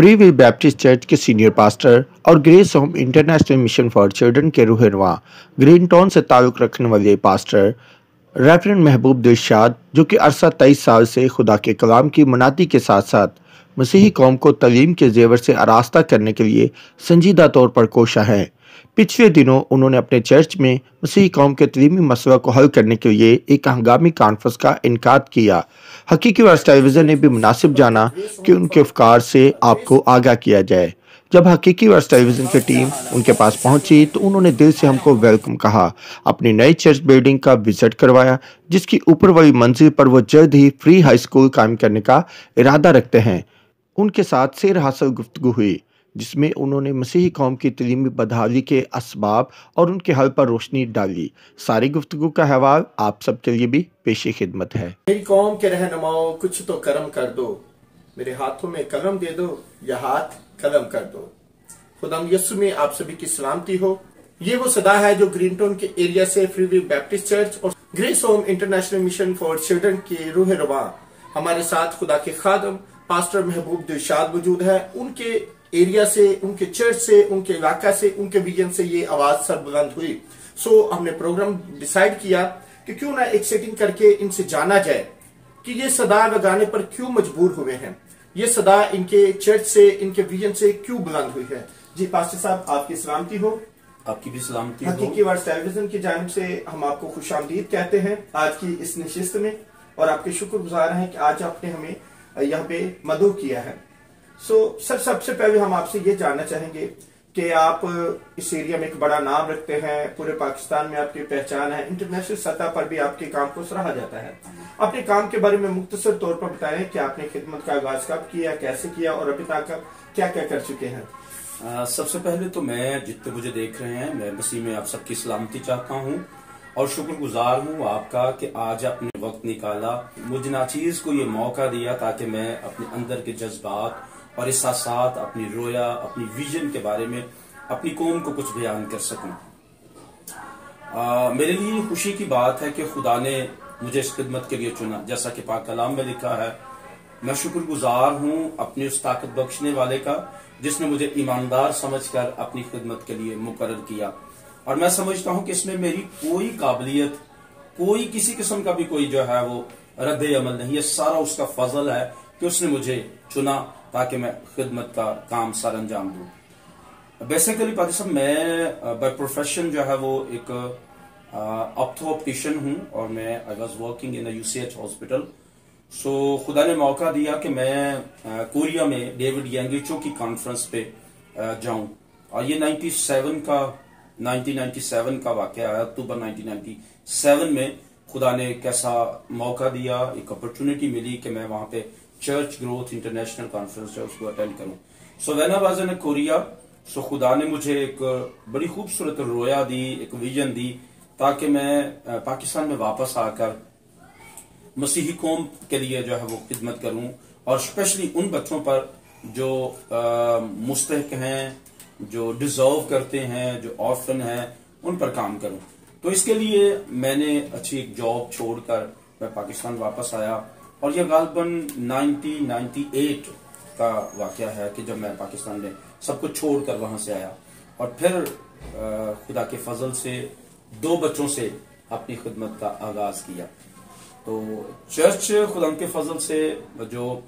Free will Baptist church के senior pastor और grace home international mission for children के रूहनुमा green town से ताल्लुक़ रखने वाले पास्टर रेवरेंड महबूब दिलशाद, जो कि अरसा 23 साल से खुदा के कलाम की मनाती के साथ साथ मसीही कौम को तलीम के जेवर से आरास्ता करने के लिए संजीदा तौर पर कोशा है। पिछले दिनों उन्होंने अपने चर्च में मसीही कौम के तलीमी मसला को हल करने के लिए एक हंगामी कॉन्फ्रेंस का इनकाद किया। हकीकी वर्स टेलीविज़न ने भी मुनासिब जाना कि उनके अफकार से आपको आगाह किया जाए। जब हकीकी वर्स टेलीविज़न की टीम उनके पास पहुंची तो उन्होंने दिल से हमको वेलकम कहा, अपनी नई चर्च बिल्डिंग का विजिट करवाया, जिसकी ऊपर वाली मंजिल पर वो जल्द ही फ्री हाई स्कूल कायम करने का इरादा रखते हैं। उनके साथ सेर हासिल गुफ्तगू हुई, जिसमें उन्होंने मसीही कौम की तलीमी बदहाली के असबाब और उनके हल पर रोशनी डाली। सारी गुफ्तगू का हवाल आप सबके लिए भी पेशी खिदमत है। मेरी कौम के रहनुमाओं, कुछ तो करम कर दो, मेरे हाथों में कलम दे दो या हाथ कलम कर दो। खुदाम यस्सु में आप सभी की सलामती हो। ये वो सदा है जो ग्रीन टाउन के एरिया से फ्री विल बैप्टिस्ट चर्च और grace home international mission for children के रूहनुमा हमारे साथ खुदा के खादम पास्टर महबूब दिलशाद मौजूद है। उनके एरिया से, उनके चर्च से, उनके इलाका से, उनके विजन से ये आवाज सरबुलंद हुई। सो हमने प्रोग्राम डिसाइड किया कि क्यों ना एक सेटिंग करके इनसे जाना जाए कि ये सदा लगाने पर क्यों मजबूर हुए हैं, ये सदा इनके चर्च से, इनके विजन से क्यों बुलंद हुई है। जी पास्टर साहब, आपकी सलामती हो। आपकी भी सलामती हो। हकीकी वर्स टेलीविजन की जानिब से हम आपको खुशामदीद कहते हैं आज की इस नशिस्त में, और आपके शुक्रगुजार हैं कि आज आपने हमें यहाँ पे मदऊ किया है। सबसे पहले हम आपसे ये जानना चाहेंगे कि आप इस एरिया में एक बड़ा नाम रखते हैं, पूरे पाकिस्तान में आपकी पहचान है, इंटरनेशनल सतह पर भी आपके काम को सराहा जाता है। अपने काम के बारे में मुख्तसर तौर पर बताएं कि आपने खिदमत का आगाज कब किया, कैसे किया और अभी तक क्या क्या कर चुके हैं। सबसे पहले तो मैं, जितने मुझे देख रहे हैं, मैं मसीह में आप सबकी सलामती चाहता हूँ और शुक्रगुजार हूँ आपका कि आज आपने वक्त निकाला, मुझे नाचीज को ये मौका दिया ताकि मैं अपने अंदर के जज्बात और इस साथ साथ अपनी रोया, अपनी विजन के बारे में अपनी कौम को कुछ बयान कर सकूं। मेरे लिए खुशी की बात है कि खुदा ने मुझे इस खिदमत के लिए चुना। जैसा कि पाक कलाम में लिखा है, मैं शुक्रगुजार हूं अपने उस ताकत बख्शने वाले का जिसने मुझे ईमानदार समझकर अपनी खिदमत के लिए मुकर्रर किया। और मैं समझता हूं कि इसमें मेरी कोई काबिलियत, कोई किसी किस्म का भी कोई जो है वो रद्द अमल नहीं, ये सारा उसका फजल है कि उसने मुझे चुना ताकि मैं खिदमत का काम सर अंजाम दूं। बेसिकली पादी साहब, मैं बाय प्रोफेशन जो है वो एक ऑप्थोप्टिशियन हूं और मैं I was working in UCH hospital. So खुदा ने मौका दिया कि मैं कोरिया में डेविड यांगिचो की कॉन्फ्रेंस पे जाऊं, और ये 1997 का वाकया है। अक्टूबर 1997 में खुदा ने एक ऐसा मौका दिया, एक अपॉर्चुनिटी मिली कि मैं वहां पे चर्च ग्रोथ इंटरनेशनल कॉन्फ्रेंस है उसको अटेंड करूं। So when I was in Korea, so खुदा ने मुझे एक बड़ी खूबसूरत रोया दी, एक विजन दी ताकि मैं पाकिस्तान में वापस आकर मसीही कौम के लिए जो है वो खिदमत करूं, और स्पेशली उन बच्चों पर जो मुस्तहिक हैं, जो डिजर्व करते हैं, जो ऑर्फन हैं, उन पर काम करूं। तो इसके लिए मैंने अच्छी एक जॉब छोड़कर मैं पाकिस्तान वापस आया, और यह गालबन 1998 का वाकया है कि जब मैं पाकिस्तान में सब कुछ छोड़कर वहां से आया और फिर खुदा के फजल से 2 बच्चों से अपनी खिदमत का आगाज किया। तो चर्च खुदा के फजल से जो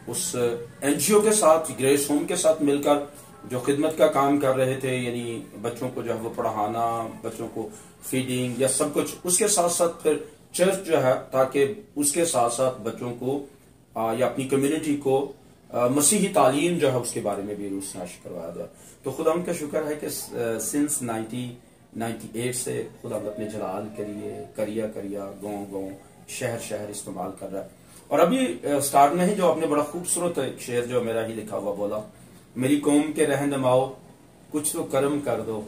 उस एनजीओ के साथ, ग्रेस होम के साथ मिलकर जो खिदमत का काम कर रहे थे, यानी बच्चों को जो है वो पढ़ाना, बच्चों को फीडिंग या सब कुछ, उसके साथ साथ फिर चर्च जो है ताकि उसके साथ साथ बच्चों को या अपनी कम्युनिटी को मसीही तालीम जो है उसके बारे में भी रोशनाश करवाया जाए। तो खुदा उनका शुक्र है कि सिंस 1998 से खुदा अपने जलाल के लिए करिया गाँव शहर इस्तेमाल कर रहा है। और अभी स्टार्ट में ही जो आपने बड़ा खूबसूरत एक शेर जो मेरा ही लिखा हुआ बोला, मेरी कौम के रहनुमाओ कुछ तो कर्म कर दो,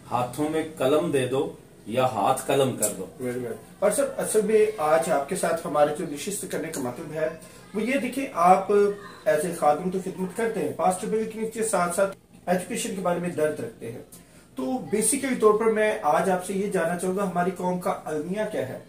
हाथों में कलम दे दो या हाथ कलम कर दो। और सर, असल में आज आपके साथ हमारे जो निशिस्त करने का मतलब है वो ये, देखिए आप एज ए खादिम तो खिदमत करते हैं, पास्टर बिल्डिंग के साथ साथ एजुकेशन के बारे में दर्द रखते हैं। तो बेसिकली तौर पर मैं आज आपसे ये जानना चाहूंगा, हमारी कौम का अलमिया क्या है,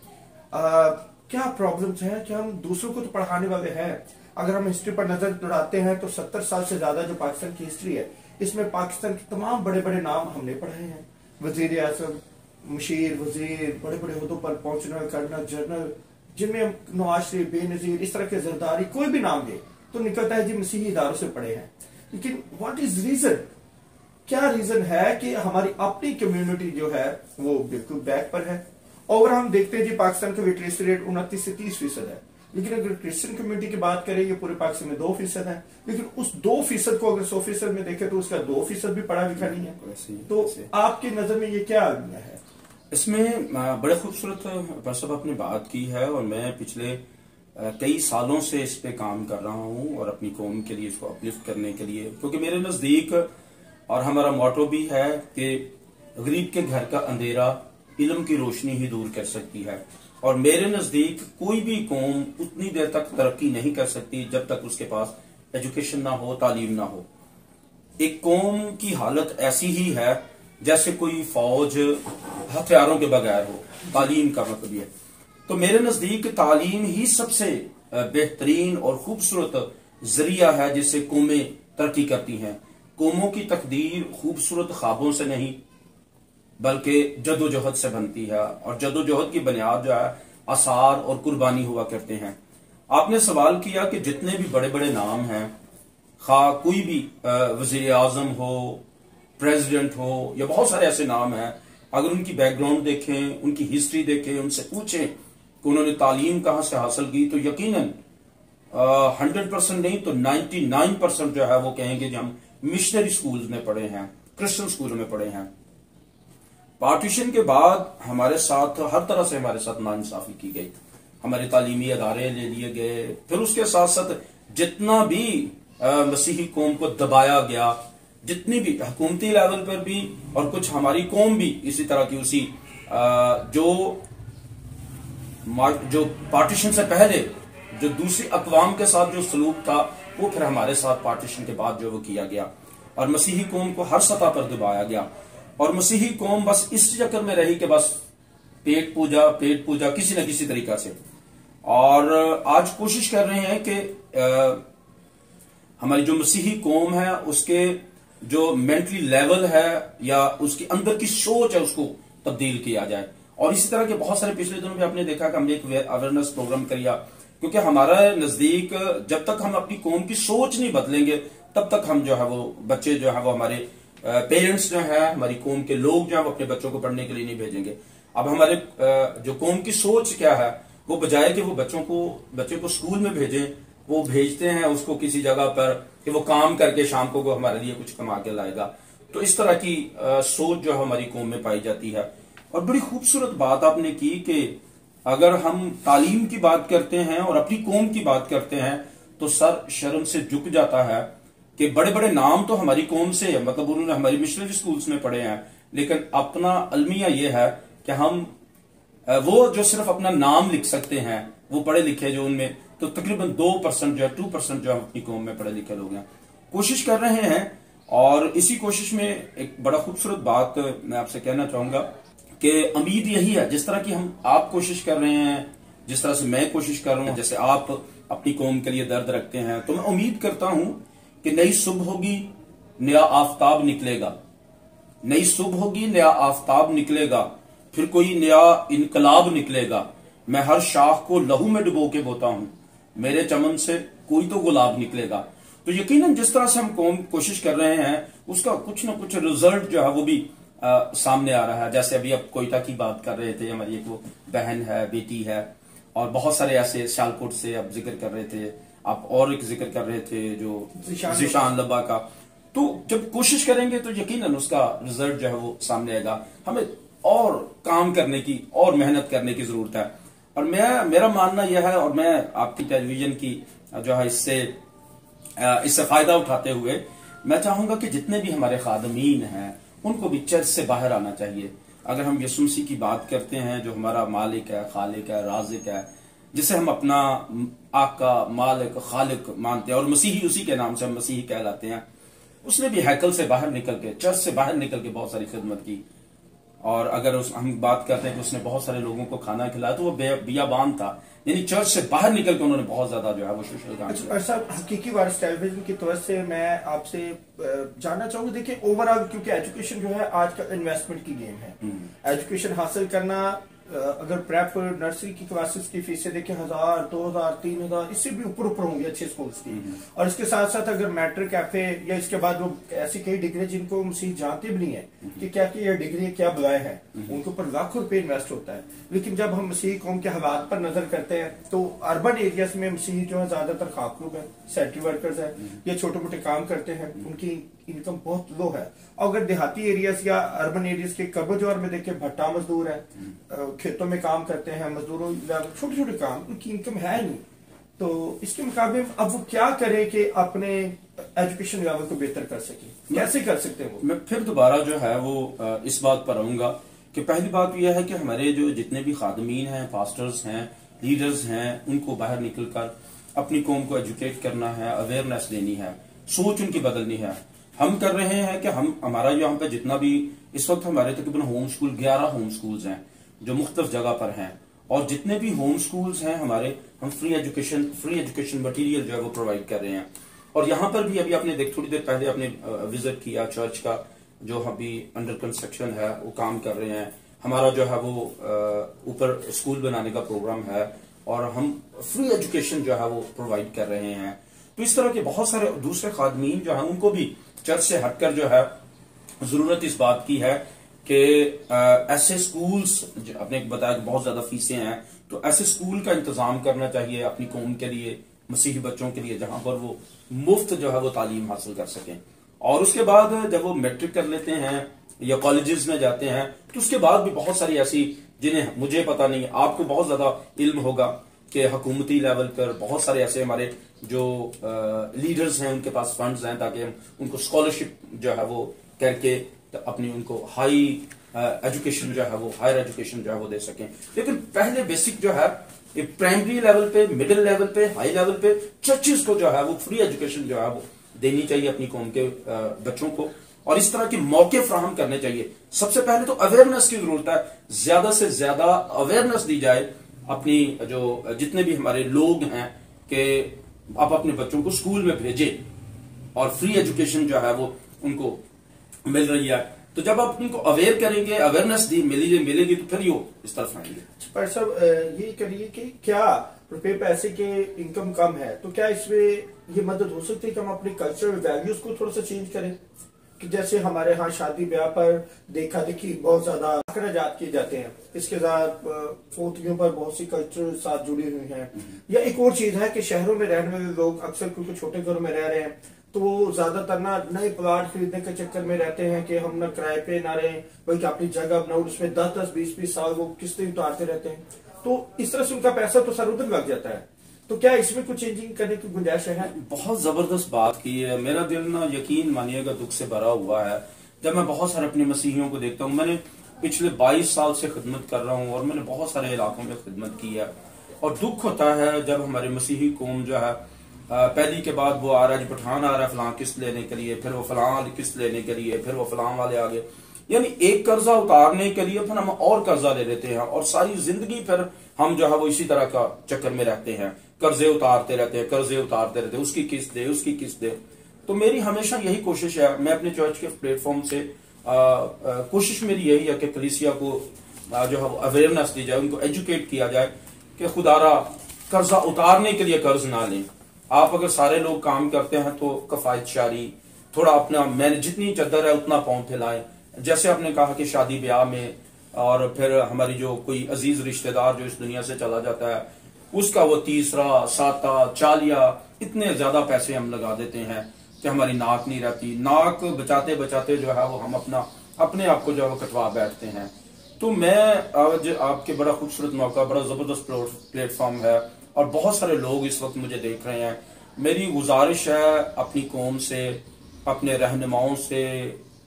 क्या प्रॉब्लम्स हैं, क्या हम दूसरों को तो पढ़ाने वाले हैं अगर हम हिस्ट्री पर नजर दौड़ाते हैं तो 70 साल से ज्यादा जो पाकिस्तान की हिस्ट्री है, इसमें पाकिस्तान के तमाम बड़े बड़े नाम हमने पढ़े हैं। वजीर आजम, मुशीर, वजीर, बड़े बड़े उहदों पर पहुंचना, कर्नल, जनरल, जिनमें नवाज शरीफ, बेनजीर, इस तरह के जरदारी, कोई भी नाम दे तो निकलता है जी मसीही इदारों से पढ़े हैं। लेकिन व्हाट इज रीजन, क्या रीजन है कि हमारी अपनी कम्युनिटी जो है वो बिल्कुल बैक पर है। और हम देखते हैं जी पाकिस्तान का लिटरेसी रेट 29 से 30% है, लेकिन अगर क्रिश्चियन कम्युनिटी की बात करें ये पूरे पाकिस्तान में 2% है, लेकिन उस 2% को अगर 100% में देखें तो उसका 2% भी पढ़ा लिखा नहीं है। तो आपकी नजर में ये क्या है? इसमें बड़े खूबसूरत भाई साहब आपने बात की है, और मैं पिछले कई सालों से इस पे काम कर रहा हूँ और अपनी कौम के लिए इसको अपलिफ्ट करने के लिए, क्योंकि मेरे नजदीक और हमारा मोटो भी है कि गरीब के घर का अंधेरा इल्म की रोशनी ही दूर कर सकती है। और मेरे नजदीक कोई भी कौम उतनी देर तक तरक्की नहीं कर सकती जब तक उसके पास एजुकेशन ना हो, तालीम ना हो। एक कौम की हालत ऐसी ही है जैसे कोई फौज हथियारों के बगैर हो, तालीम का मतलब ये। तो मेरे नजदीक तालीम ही सबसे बेहतरीन और खूबसूरत जरिया है जिससे कौमें तरक्की करती हैं। कौमों की तकदीर खूबसूरत ख्वाबों से नहीं बल्कि जदोजहद से बनती है, और जदोजहद की बुनियाद जो है आसार और कुर्बानी हुआ करते हैं। आपने सवाल किया कि जितने भी बड़े बड़े नाम हैं, खा कोई भी वजीर आजम हो, प्रेसिडेंट हो, या बहुत सारे ऐसे नाम हैं, अगर उनकी बैकग्राउंड देखें, उनकी हिस्ट्री देखें, उनसे पूछें कि उन्होंने तालीम कहां से हासिल की, तो यकीनन 100% नहीं तो 99% जो है वो कहेंगे कि हम मिशनरी स्कूल्स में पढ़े हैं, क्रिश्चियन स्कूलों में पढ़े हैं। पार्टीशन के बाद हमारे साथ हर तरह से हमारे साथ नाइंसाफी की गई, हमारे तालीमी अदारे ले लिए गए, फिर उसके साथ साथ जितना भी मसीही कौम को दबाया गया, जितनी भी हुकूमती लेवल पर भी, और कुछ हमारी कौम भी इसी तरह की उसी जो पार्टीशन से पहले जो दूसरी अकवाम के साथ जो सलूक था वो फिर हमारे साथ पार्टीशन के बाद जो वो किया गया, और मसीही कौम को हर सतह पर दबाया गया। और मसीही कौम बस इस चक्कर में रही कि बस पेट पूजा किसी न किसी तरीका से। और आज कोशिश कर रहे हैं कि हमारी जो मसीही कौम है उसके जो मेंटली लेवल है या उसके अंदर की सोच है उसको तब्दील किया जाए। और इसी तरह के बहुत सारे पिछले दिनों में आपने देखा कि हमने एक अवेयरनेस प्रोग्राम किया, क्योंकि हमारा नजदीक जब तक हम अपनी कौम की सोच नहीं बदलेंगे तब तक हम जो है वो बच्चे जो है वो हमारे पेरेंट्स जो है, हमारी कौम के लोग जो है वो अपने बच्चों को पढ़ने के लिए नहीं भेजेंगे। अब हमारे जो कौम की सोच क्या है, वो बजाय कि वो बच्चे को स्कूल में भेजें, वो भेजते हैं उसको किसी जगह पर कि वो काम करके शाम को वो हमारे लिए कुछ कमा के लाएगा। तो इस तरह की सोच जो है हमारी कौम में पाई जाती है। और बड़ी खूबसूरत बात आपने की कि अगर हम तालीम की बात करते हैं और अपनी कौम की बात करते हैं तो सर शर्म से झुक जाता है कि बड़े बड़े नाम तो हमारी कौम से है, मतलब उन्होंने हमारी मिशनरी स्कूल्स में पढ़े हैं, लेकिन अपना अलमिया यह है कि हम वो जो सिर्फ अपना नाम लिख सकते हैं, वो पढ़े लिखे जो उनमें तो तकरीबन 2% जो है 2% जो हम अपनी कौम में पढ़े लिखे लोग हैं। कोशिश कर रहे हैं, और इसी कोशिश में एक बड़ा खूबसूरत बात मैं आपसे कहना चाहूंगा कि उम्मीद यही है, जिस तरह की आप कोशिश कर रहे हैं, जिस तरह से मैं कोशिश कर रहा हूं, जैसे आप अपनी कौम के लिए दर्द रखते हैं, तो मैं उम्मीद करता हूं कि नई सुबह होगी, नया आफताब निकलेगा, नई सुबह होगी, नया आफताब निकलेगा, फिर कोई नया इनकलाब निकलेगा। मैं हर शाख को लहू में डुबो के बोता हूं, मेरे चमन से कोई तो गुलाब निकलेगा। तो यकीनन जिस तरह से हम कौम कोशिश कर रहे हैं उसका कुछ ना कुछ रिजल्ट जो है वो भी सामने आ रहा है। जैसे अभी आप कोयटा की बात कर रहे थे, हमारी एक वो बहन है, बेटी है, और बहुत सारे ऐसे सियालकोट से आप जिक्र कर रहे थे, आप और एक जिक्र कर रहे थे जो जिशान लब्बा का। तो जब कोशिश करेंगे तो यकीनन उसका रिजल्ट जो है वो सामने आएगा। हमें और काम करने की और मेहनत करने की जरूरत है। और मेरा मानना यह है, और मैं आपकी टेलीविजन की जो है इससे फायदा उठाते हुए मैं चाहूंगा कि जितने भी हमारे खादमीन हैं उनको भी चर्च से बाहर आना चाहिए। अगर हम यीशु मसीह की बात करते हैं जो हमारा मालिक है, खालिक है, राज़िक है, जिसे हम अपना आका, मालिक, खालिक मानते हैं, और मसीही उसी के नाम से हम मसीही कहलाते हैं, उसने भी हैकल से बाहर निकल के, चर्च से बाहर निकल के बहुत सारी खिदमत की। और अगर हम बात करते हैं कि उसने बहुत सारे लोगों को खाना खिलाया तो वो बियाबान था, यानी चर्च से बाहर निकल के उन्होंने बहुत ज्यादा जो है वो सोशल काम किया। अच्छा, हकीकी वारिस टेलीविजन की तरफ से मैं आपसे जानना चाहूंगा, देखिए ओवरऑल क्योंकि एजुकेशन जो है आज का इन्वेस्टमेंट की गेम है। एजुकेशन हासिल करना, अगर प्रेप नर्सरी की क्लासेस की फीसें देखें 1000, 2000, 3000, इससे भी ऊपर होंगी अच्छे स्कूल्स की। और इसके साथ साथ अगर मैट्रिक कैफे या इसके बाद वो ऐसी कई डिग्री जिनको मसीह जानते भी नहीं है कि क्या की ये डिग्री क्या बुलाए हैं, उनके ऊपर लाखों रुपए इन्वेस्ट होता है। लेकिन जब हम मसीह कौम के हालात पर नजर करते हैं तो अर्बन एरियाज में मसीह जो है ज्यादातर खाकरूब है, सेंट्री वर्कर्स है, ये छोटे मोटे काम करते हैं, उनकी इनकम बहुत लो है। अगर देहाती एरियाज या अर्बन एरियाज के कब्र में देखें, भट्टा मजदूर है, खेतों में काम करते हैं, मजदूरों छोटे छोटे काम, उनकी इनकम है नहीं। तो इसके मुकाबले अब वो क्या करें कि अपने एजुकेशन लेवल को बेहतर कर सके, कैसे कर सकते हैं वो? मैं फिर दोबारा जो है वो इस बात पर आऊंगा कि पहली बात यह है कि हमारे जो जितने भी खादमीन हैं, पास्टर्स हैं, लीडर्स हैं, उनको बाहर निकलकर अपनी कौम को एजुकेट करना है, अवेयरनेस देनी है, सोच उनकी बदलनी है। हम कर रहे हैं कि हमारा यहाँ पे जितना भी इस वक्त हमारे तकरीबन होम स्कूल 11 होम स्कूल्स हैं जो मुख्तलिफ जगह पर हैं, और जितने भी होम स्कूल्स हैं हमारे, हम फ्री एजुकेशन मटेरियल जो है वो प्रोवाइड कर रहे हैं। और यहाँ पर भी अभी आपने थोड़ी देर पहले आपने विजिट किया चर्च का, जो अभी अंडर कंस्ट्रक्शन है, वो काम कर रहे हैं। हमारा जो है वो ऊपर स्कूल बनाने का प्रोग्राम है और हम फ्री एजुकेशन जो है वो प्रोवाइड कर रहे हैं। तो इस तरह के बहुत सारे दूसरे खादमीन जो है उनको भी चर्च से हटकर जो है जरूरत इस बात की है कि ऐसे स्कूल्स, आपने बताया कि बहुत ज्यादा फीसें हैं, तो ऐसे स्कूल का इंतजाम करना चाहिए अपनी कौम के लिए, मसीही बच्चों के लिए, जहां पर वो मुफ्त जो है वो तालीम हासिल कर सकें। और उसके बाद जब वो मैट्रिक कर लेते हैं या कॉलेजेस में जाते हैं तो उसके बाद भी बहुत सारी ऐसी, जिन्हें मुझे पता नहीं, आपको बहुत ज्यादा इल्म होगा कि हुकूमती लेवल पर बहुत सारे ऐसे हमारे जो लीडर्स हैं उनके पास फंड्स हैं ताकि हम उनको स्कॉलरशिप जो है वो करके अपनी उनको हाई एजुकेशन जो है वो, हायर एजुकेशन जो है वो दे सकें। लेकिन पहले बेसिक जो है प्राइमरी लेवल पे, मिडिल लेवल पे, हाई लेवल पे चर्चेस को जो है वो फ्री एजुकेशन जो है वो देनी चाहिए अपनी कौम के बच्चों को, और इस तरह के मौके फ्राहम करने चाहिए। सबसे पहले तो अवेयरनेस की जरूरत है, ज्यादा से ज्यादा अवेयरनेस दी जाए अपनी जो जितने भी हमारे लोग हैं कि आप अपने बच्चों को स्कूल में भेजें और फ्री एजुकेशन जो है वो उनको मिल रही है। तो जब आप उनको अवेयर करेंगे, अवेयरनेस मिलेगी तो फिर यो इस तरफ आएंगे। पर सब ये करिए कि क्या रुपए पैसे के इनकम कम है तो क्या इसमें ये मदद हो सकती है कि हम अपने कल्चरल वैल्यूज को थोड़ा सा चेंज करें, कि जैसे हमारे यहाँ शादी ब्याह पर देखा देखी बहुत ज्यादा अखराजात किए जाते हैं, इसके साथ फोतियों पर बहुत सी कल्चर साथ जुड़ी हुई हैं। या एक और चीज है कि शहरों में रहने वाले लोग अक्सर क्योंकि छोटे घरों में रह रहे हैं तो वो ज्यादातर ना नए प्लाट खरीदने के चक्कर में रहते हैं कि हम ना किराए पे ना रहे, बल्कि अपनी जगह बनाओ, उसमें 10-10, 20-20 साल वो किस्तें उतारते रहते हैं। तो इस तरह से उनका पैसा तो सर उधर लग जाता है। तो क्या इसमें कुछ चेंजिंग करने की गुंजाइश है? बहुत जबरदस्त बात की है। मेरा दिल ना यकीन मानिएगा दुख से भरा हुआ है जब मैं बहुत सारे अपने मसीहियों को देखता हूँ। मैंने पिछले 22 साल से खिदमत कर रहा हूँ और मैंने बहुत सारे इलाकों में खिदमत की है, और दुख होता है जब हमारे मसीही कौम जो है पहली के बाद वो आ रहा है, पठान आ रहा है फलां किस्त लेने के लिए, फिर वो फलां किस्त लेने के लिए, फिर वो फलां वाले आ गए, यानी एक कर्जा उतारने के लिए फिर हम और कर्जा ले लेते हैं और सारी जिंदगी फिर हम जो है वो इसी तरह का चक्कर में रहते हैं, कर्जे उतारते रहते हैं, उसकी किस्त दे, उसकी किस्त दे। तो मेरी हमेशा यही कोशिश है, मैं अपने चर्च के प्लेटफॉर्म से कोशिश मेरी यही है कि कलीसिया को जो है अवेयरनेस दी जाए, उनको एजुकेट किया जाए कि खुदारा कर्जा उतारने के लिए कर्ज ना लें। आप अगर सारे लोग काम करते हैं तो कफायत शारी, थोड़ा अपना मैंने जितनी चद्दर है उतना पाँव फैलाएं। जैसे आपने कहा कि शादी ब्याह में और फिर हमारी जो कोई अजीज रिश्तेदार जो इस दुनिया से चला जाता है उसका वो तीसरा, साता, चालिया, इतने ज्यादा पैसे हम लगा देते हैं कि हमारी नाक नहीं रहती। नाक बचाते बचाते जो है वो हम अपने आप को जो है वो कटवा बैठते हैं। तो मैं आज आपके बड़ा खूबसूरत मौका, बड़ा जबरदस्त प्लेटफॉर्म है और बहुत सारे लोग इस वक्त मुझे देख रहे हैं। मेरी गुजारिश है अपनी कौम से, अपने रहनुमाओं से,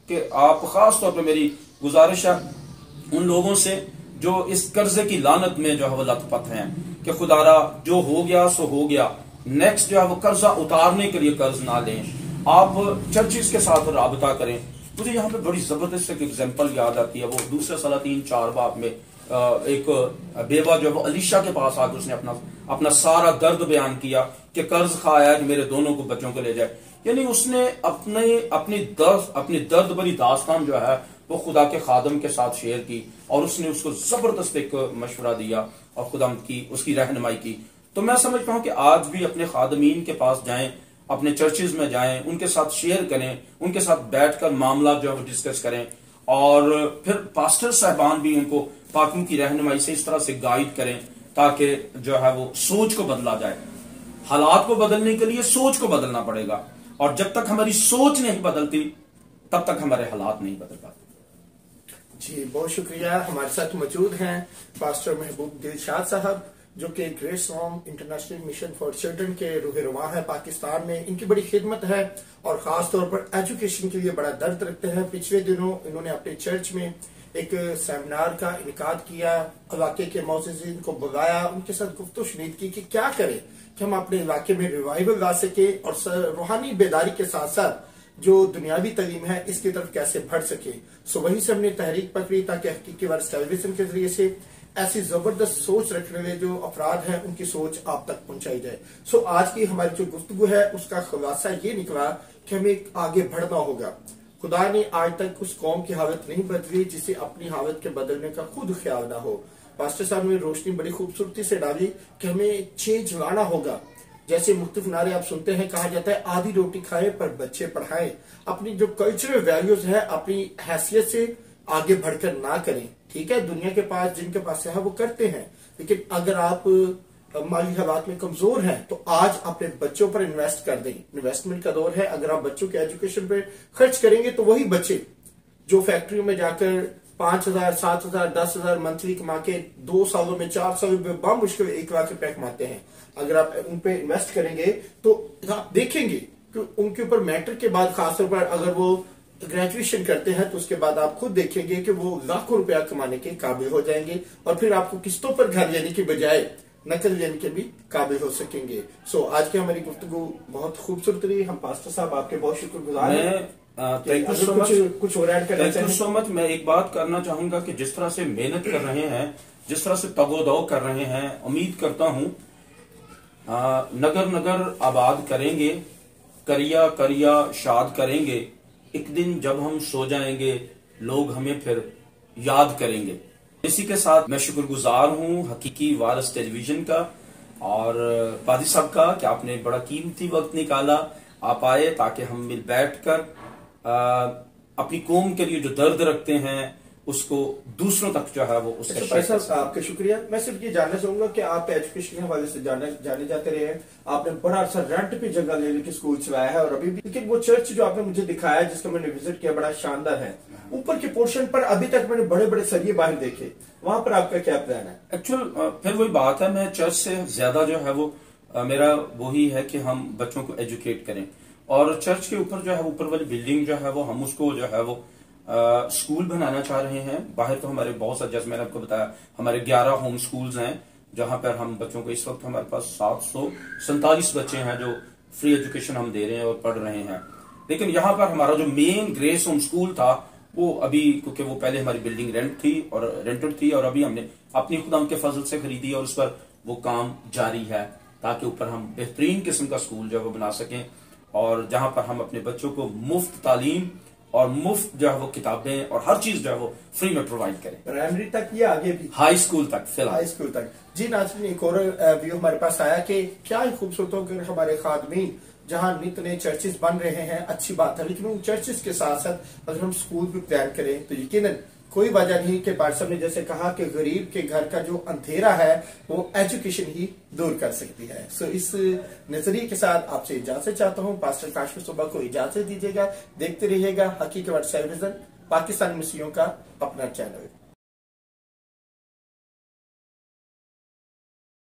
कि आप खास तौर पे मेरी गुजारिश है उन लोगों से जो इस कर्जे की लानत में जो है वो लथपथ हैं कि खुदारा जो हो गया सो हो गया, नेक्स्ट जो है वो कर्जा उतारने के लिए कर्ज ना लें। आप चर्चिस के साथ राबता करें, मुझे यहाँ पे बड़ी जबरदस्त एक एग्जाम्पल याद आती है। वो दूसरे सलातीन 4 बाब में एक बेवा जो है वो अलीशा के पास आकर उसने अपना सारा दर्द बयान किया कि कर्ज खाया कि मेरे दोनों को बच्चों को ले जाए। यानी उसने अपनी दर्द भरी दास्तान जो है वो खुदा के खादम के साथ शेयर की और उसने उसको जबरदस्त एक मशवरा दिया और खुदा की उसकी रहनुमाई की। तो मैं समझता हूं कि आज भी अपने खादमीन के पास जाएं, अपने चर्चेज में जाएं, उनके साथ शेयर करें, उनके साथ बैठकर मामला जो है वो डिस्कस करें और फिर पास्टर साहबान भी उनको पाकों की रहनुमाई से इस तरह से गाइड करें ताकि जो है वो सोच को बदला जाए। हालात को बदलने के लिए सोच को बदलना पड़ेगा और जब तक हमारी सोच नहीं बदलती तब तक हमारे हालात नहीं बदल पाते। जी बहुत शुक्रिया। हमारे साथ मौजूद हैं पास्टर महबूब दिलशाद साहब जो कि grace home international mission for children के रूह है पाकिस्तान में। इनकी बड़ी खिदमत है और खास तौर पर एजुकेशन के लिए बड़ा दर्द रखते हैं। पिछले दिनों इन्होंने अपने चर्च में एक सेमिनार का इनकाद किया, इलाके के मौजूदीन को बुलाया, उनके साथ गुफ्तगू शुनीद की कि क्या करें कि हम अपने इलाके में रिवाइवल ला सके और रूहानी बेदारी के साथ साथ जो दुनियावी तालीम है इसकी तरफ कैसे बढ़ सके। सो वहीं से हमने तहरीक पकड़ी ताकि हकीकी वर्स टेलीविजन के जरिए से ऐसी जबरदस्त सोच रखने वाले जो अफराद हैं उनकी सोच आप तक पहुंचाई जाए। सो आज की हमारी जो गुफ्तगू है उसका खुलासा ये निकला कि हमें आगे बढ़ना होगा। खुदा ने आज तक उस कौम की हालत नहीं बदली जिसे अपनी हालत के बदलने का खुद ख्याल ना हो। पास्टर साहब ने रोशनी बड़ी खूबसूरती से डाली कि हमें चेंज लाना होगा। जैसे मुख्तलिफ नारे आप सुनते हैं, कहा जाता है आधी रोटी खाएं पर बच्चे पढ़ाएं। अपनी जो कल्चरल वैल्यूज है अपनी हैसियत से आगे बढ़कर ना करें। ठीक है, दुनिया के पास जिनके पास है वो करते हैं, लेकिन अगर आप माली हालात में कमजोर हैं तो आज अपने बच्चों पर इन्वेस्ट कर दें। इन्वेस्टमेंट का दौर है। अगर आप बच्चों के एजुकेशन पे खर्च करेंगे तो वही बच्चे जो फैक्ट्रियों में जाकर 5,000, 7,000, 10,000 मंथली कमा के 2 सालों में 4 सालों में बामुश्किल 1 लाख रुपए कमाते हैं, अगर आप उन पे इन्वेस्ट करेंगे तो आप देखेंगे कि उनके ऊपर मैट्रिक के बाद खासतौर पर अगर वो ग्रेजुएशन करते हैं तो उसके बाद आप खुद देखेंगे कि वो लाखों रुपया कमाने के काबिल हो जाएंगे और फिर आपको किस्तों पर घर लेने की बजाय नकल लेने के भी काबिल हो सकेंगे। सो आज की हमारी गुफ्तगू बहुत खूबसूरत रही। हम पास्टर साहब आपके बहुत शुक्रगुजार हैं। कुछ और ऐड करना चाहिए? So much. मैं एक बात करना चाहूंगा कि जिस तरह से मेहनत कर रहे हैं, जिस तरह से तगोदो कर रहे हैं, उम्मीद करता हूं नगर नगर आबाद करेंगे, करिया करिया शाद करेंगे। एक दिन जब हम सो जाएंगे लोग हमें फिर याद करेंगे। इसी के साथ मैं शुक्रगुजार हूं हकीकी वारस टेलीविजन का और पादी साहब का कि आपने बड़ा कीमती वक्त निकाला, आप आए ताकि हम मिल बैठकर अपनी कौम के लिए जो दर्द रखते हैं उसको दूसरों तक जो है वो उसका आपका शुक्रिया। मैं सिर्फ ये जानना चाहूंगा कि आप एजुकेशन के हवाले से जाने जाते रहे हैं, आपने बड़ा अच्छा रेंट पे जगह ले लेके स्कूल चलाया है और अभी भी, लेकिन वो चर्च जो आपने मुझे दिखाया जिसका मैंने विजिट किया बड़ा शानदार है। ऊपर के पोर्शन पर अभी तक मैंने बड़े बड़े सरिये बाहर देखे, वहां पर आपका क्या प्लान है? एक्चुअल फिर वही बात है, मैं चर्च से ज्यादा जो है वो मेरा वही है कि हम बच्चों को एजुकेट करें और चर्च के ऊपर जो है ऊपर वाली बिल्डिंग जो है वो हम उसको जो है वो स्कूल बनाना चाह रहे हैं। बाहर तो हमारे बहुत सारे, जैसे मैंने आपको बताया, हमारे 11 होम स्कूल्स हैं जहां पर हम बच्चों को, इस वक्त हमारे पास 747 बच्चे हैं जो फ्री एजुकेशन हम दे रहे हैं और पढ़ रहे हैं। लेकिन यहाँ पर हमारा जो मेन ग्रेस होम स्कूल था वो अभी, क्योंकि वो पहले हमारी बिल्डिंग रेंटेड थी और अभी हमने अपनी खुदा के फजल से खरीदी और उस पर वो काम जारी है ताकि ऊपर हम बेहतरीन किस्म का स्कूल जो है वो बना सकें और जहां पर हम अपने बच्चों को मुफ्त तालीम और मुफ्त जो है वो किताबें और हर चीज जो है वो फ्री में प्रोवाइड करें। प्राइमरी तक या आगे भी? हाई स्कूल तक, फिलहाल हाई स्कूल तक। जी नाज़रीन, एक और व्यू हमारे पास आया कि क्या ही खूबसूरत होकर हमारे खादमीन जहां नित नए चर्चेस बन रहे हैं, अच्छी बात है, लेकिन उन चर्चेस के साथ साथ अगर हम स्कूल भी प्लान करें तो यकीनन कोई वजह नहीं कि पास्टर साहब ने जैसे कहा कि गरीब के घर का जो अंधेरा है वो एजुकेशन ही दूर कर सकती है। सो इस नजरिए के साथ आपसे इजाजत चाहता हूँ। पास्टर काशिफ सुबह को इजाजत दीजिएगा। देखते रहिएगा हकीकी वर्स टेलीविजन, पाकिस्तानी मसीहियों का अपना चैनल।